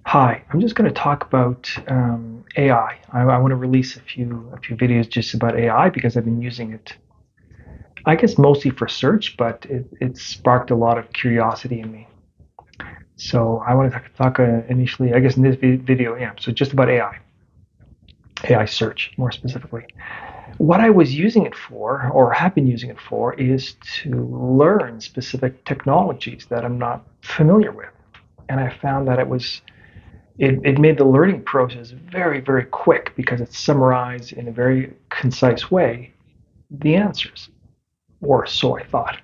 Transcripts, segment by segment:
Hi, I'm just going to talk about AI. I want to release a few videos just about AI because I've been using it, I guess mostly for search, but it sparked a lot of curiosity in me. So I want to talk initially, I guess in this video, yeah. So just about AI search more specifically. What I was using it for, or have been using it for, is to learn specific technologies that I'm not familiar with, and I found that it made the learning process very, very quick because it summarized in a very concise way the answers, or so I thought.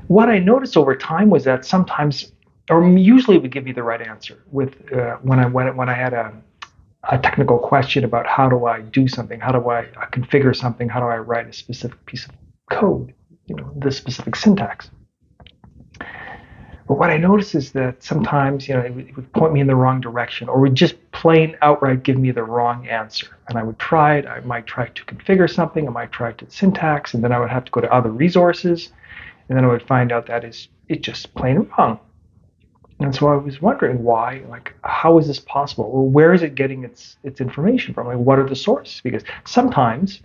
What I noticed over time was that sometimes, or usually, it would give me the right answer with when I had a technical question about how do I do something, how do I configure something, how do I write a specific piece of code, the specific syntax. But what I noticed is that sometimes, it would point me in the wrong direction, or would just plain outright give me the wrong answer. And I would try it. I might try to configure something. I might try to syntax, and then I would have to go to other resources, and then I would find out that it's just plain wrong. And so I was wondering why, like, how is this possible? Or where is it getting its information from? Like, what are the sources? Because sometimes,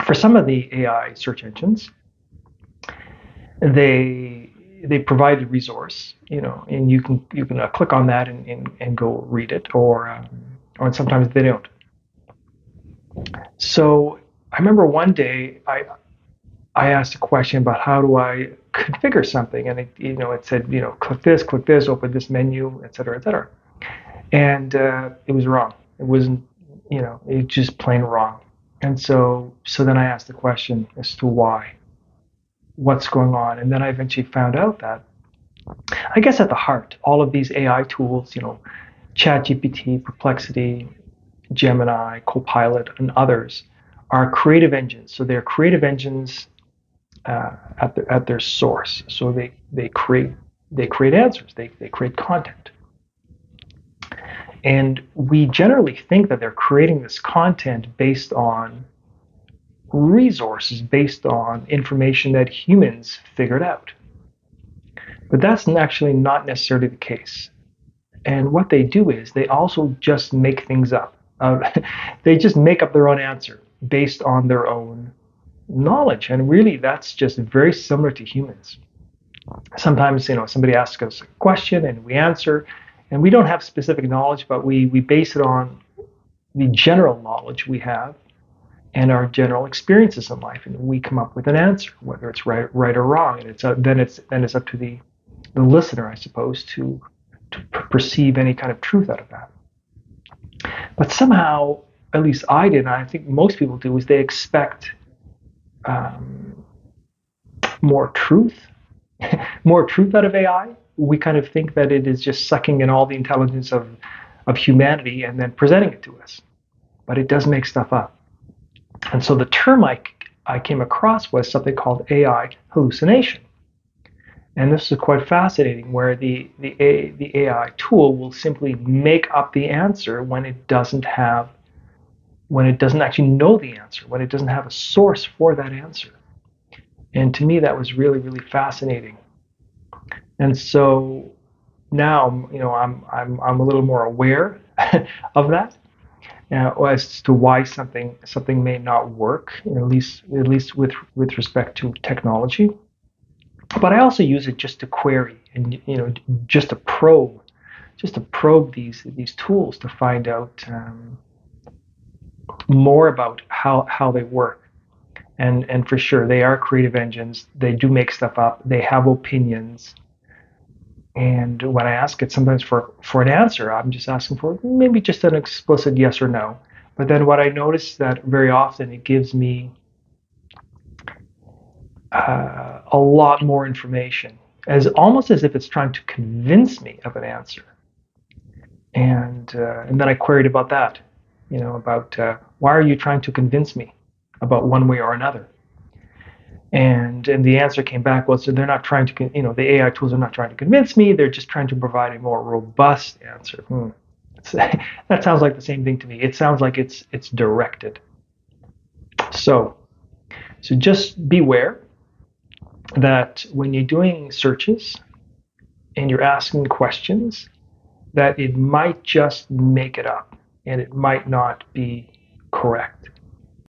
for some of the AI search engines, they they provide a resource, and you can click on that and go read it, or sometimes they don't. So I remember one day I asked a question about how do I configure something, and it said, click this, open this menu, et cetera, et cetera, and it was wrong. It wasn't, it just plain wrong. And so then I asked the question as to why, what's going on, and then I eventually found out that, I guess at the heart, all of these AI tools, ChatGPT, Perplexity, Gemini, Copilot, and others, are creative engines. So they're creative engines at their source. So they create answers. They create content, and we generally think that they're creating this content based on resources, based on information that humans figured out. But that's actually not necessarily the case. And what they do is they also just make things up. They just make up their own answer based on their own knowledge. And really, that's just very similar to humans. Sometimes, somebody asks us a question and we answer, and we don't have specific knowledge, but we base it on the general knowledge we have and our general experiences in life, and we come up with an answer, whether it's right or wrong. And then it's up to the listener, I suppose, to perceive any kind of truth out of that. But somehow, at least I did, and I think most people do, is they expect um, more truth, more truth out of AI. We kind of think that it is just sucking in all the intelligence of humanity and then presenting it to us. But it does make stuff up. And so the term I came across was something called AI hallucination. And this is quite fascinating, where the AI tool will simply make up the answer when it doesn't actually know the answer, when it doesn't have a source for that answer. And to me, that was really, really fascinating. And so now, I'm a little more aware of that, as to why something may not work, at least with respect to technology. But I also use it just to query, and just to probe these tools to find out more about how they work. And for sure, they are creative engines. They do make stuff up. They have opinions. And when I ask it sometimes for an answer, I'm just asking for maybe just an explicit yes or no. But then what I notice is that very often it gives me a lot more information, as almost as if it's trying to convince me of an answer. And then I queried about that, about why are you trying to convince me about one way or another? And the answer came back, well, so they're not trying to, the AI tools are not trying to convince me. They're just trying to provide a more robust answer. That sounds like the same thing to me. It sounds like it's directed. So so just beware that when you're doing searches and you're asking questions, that it might just make it up and it might not be correct.